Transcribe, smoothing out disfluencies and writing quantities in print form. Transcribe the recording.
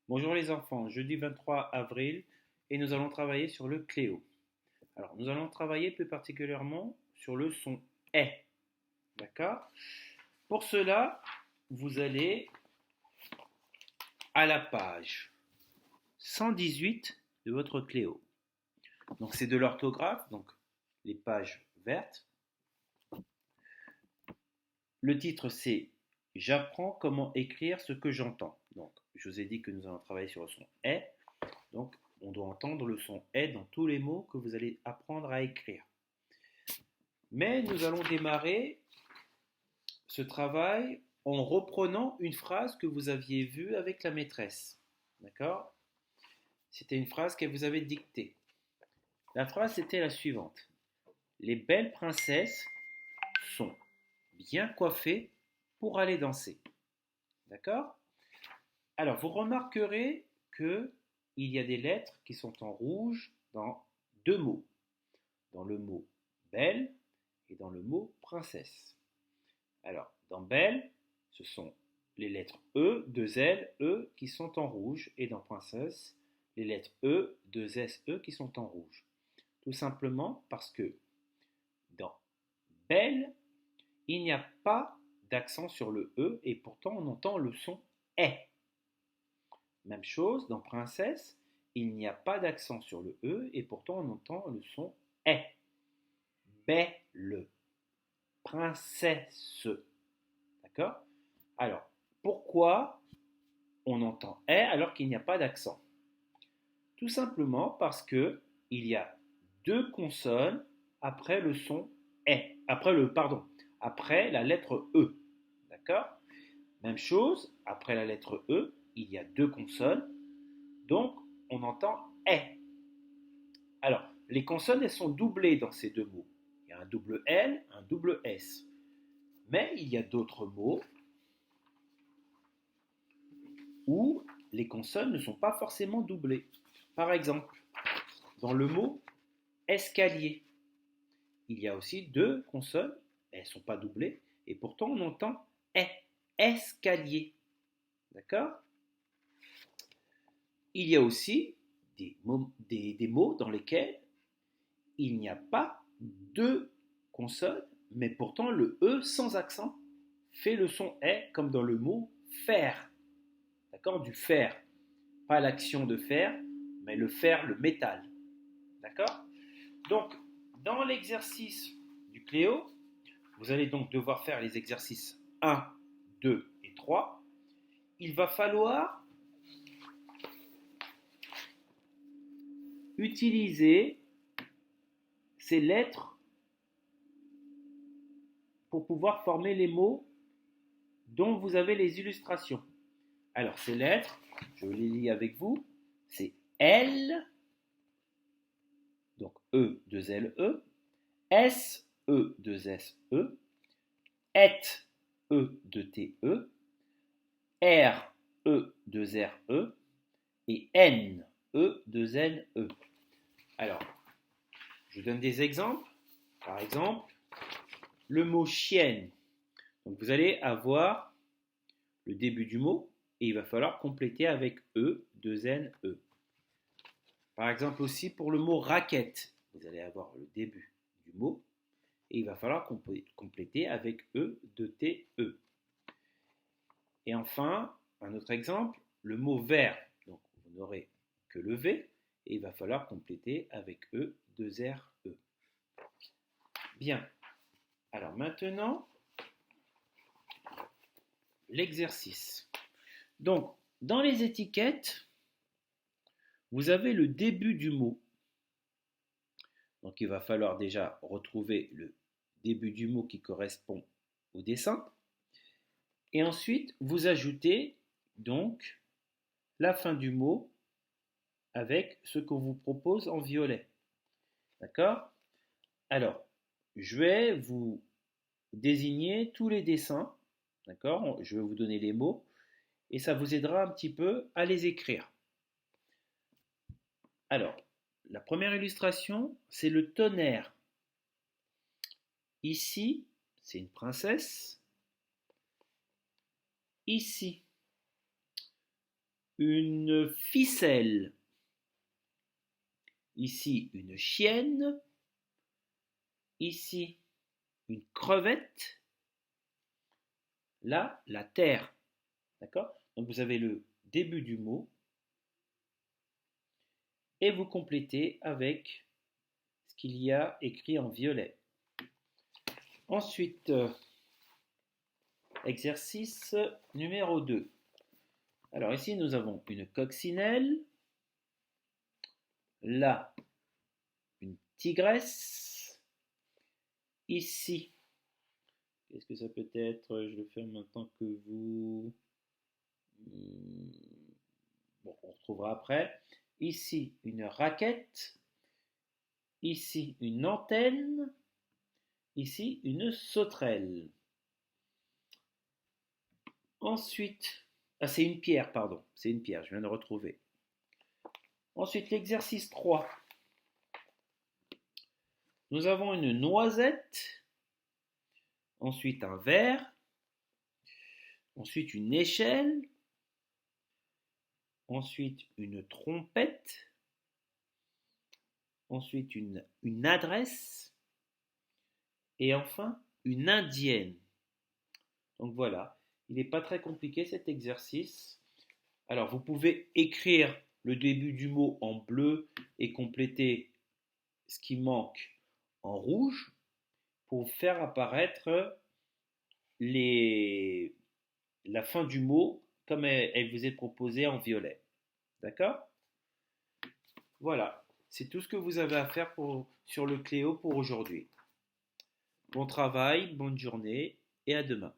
Bonjour les enfants, jeudi 23 avril et nous allons travailler sur le Cléo. Alors nous allons travailler plus particulièrement sur le son est. D'accord? Pour cela, vous allez à la page 118 de votre Cléo. Donc c'est de l'orthographe, donc les pages vertes. Le titre c'est J'apprends comment écrire ce que j'entends. Donc je vous ai dit que nous allons travailler sur le son est. Donc, on doit entendre le son est dans tous les mots que vous allez apprendre à écrire. Mais nous allons démarrer ce travail en reprenant une phrase que vous aviez vue avec la maîtresse. D'accord? C'était une phrase qu'elle vous avait dictée. La phrase était la suivante. Les belles princesses sont bien coiffées pour aller danser. D'accord? Alors, vous remarquerez que il y a des lettres qui sont en rouge dans deux mots. Dans le mot belle et dans le mot princesse. Alors, dans belle, ce sont les lettres E, 2 L, E qui sont en rouge, et dans princesse, les lettres E, 2 S, E qui sont en rouge. Tout simplement parce que dans belle, il n'y a pas d'accent sur le E et pourtant on entend le son est. Même chose, dans princesse, il n'y a pas d'accent sur le E et pourtant on entend le son est. Belle, princesse. D'accord? Alors, pourquoi on entend est alors qu'il n'y a pas d'accent? Tout simplement parce que il y a deux consonnes après le son est, après la lettre E. D'accord? Même chose, après la lettre E, il y a deux consonnes, donc on entend est. Alors, les consonnes, elles sont doublées dans ces deux mots. Il y a un double L, un double S. Mais il y a d'autres mots où les consonnes ne sont pas forcément doublées. Par exemple, dans le mot escalier, il y a aussi deux consonnes, elles ne sont pas doublées, et pourtant on entend escalier. D'accord? Il y a aussi des mots dans lesquels il n'y a pas deux consonnes, mais pourtant le E sans accent fait le son est, comme dans le mot fer. D'accord? Du fer. Pas l'action de faire, mais le fer, le métal. D'accord? Donc, dans l'exercice du Cléo, vous allez donc devoir faire les exercices 1, 2 et 3. Il va falloir utiliser ces lettres pour pouvoir former les mots dont vous avez les illustrations. Alors, ces lettres, je les lis avec vous, c'est L, donc E, 2 L, E, S, E, 2 S, E, et, E, 2 T, E, R, E, 2 R, E, et N, E, 2 N, E. Alors, je vous donne des exemples. Par exemple, le mot chienne. Donc, vous allez avoir le début du mot et il va falloir compléter avec E, 2 N, E. Par exemple aussi pour le mot raquette, vous allez avoir le début du mot et il va falloir compléter avec E, 2 T, E. Et enfin, un autre exemple, le mot vert. Donc, vous n'aurez que le V et il va falloir compléter avec E, 2 R, E. Bien. Alors maintenant, l'exercice. Donc, dans les étiquettes, vous avez le début du mot. Donc, il va falloir déjà retrouver le début du mot qui correspond au dessin. Et ensuite, vous ajoutez donc la fin du mot avec ce qu'on vous propose en violet. D'accord? Alors, je vais vous désigner tous les dessins. D'accord? Je vais vous donner les mots et ça vous aidera un petit peu à les écrire. Alors, la première illustration, c'est le tonnerre. Ici, c'est une princesse. Ici, une ficelle. Ici, une chienne. Ici, une crevette. Là, la terre. D'accord? Donc vous avez le début du mot et vous complétez avec ce qu'il y a écrit en violet. Ensuite, exercice numéro 2. Alors ici, nous avons une coccinelle. Là, une tigresse. Ici, qu'est-ce que ça peut être? Je le fais en même temps que vous. Bon, on retrouvera après. Ici, une raquette. Ici, une antenne. Ici, une sauterelle. Ensuite, c'est une pierre, pardon. C'est une pierre, je viens de retrouver. Ensuite, l'exercice 3. Nous avons une noisette. Ensuite, un verre. Ensuite, une échelle. Ensuite, une trompette. Ensuite, une adresse. Et enfin, une indienne. Donc voilà, il n'est pas très compliqué cet exercice. Alors, vous pouvez écrire le début du mot en bleu et compléter ce qui manque en rouge pour faire apparaître la fin du mot comme elle vous est proposée en violet. D'accord? Voilà, c'est tout ce que vous avez à faire sur le Cléo pour aujourd'hui. Bon travail, bonne journée et à demain.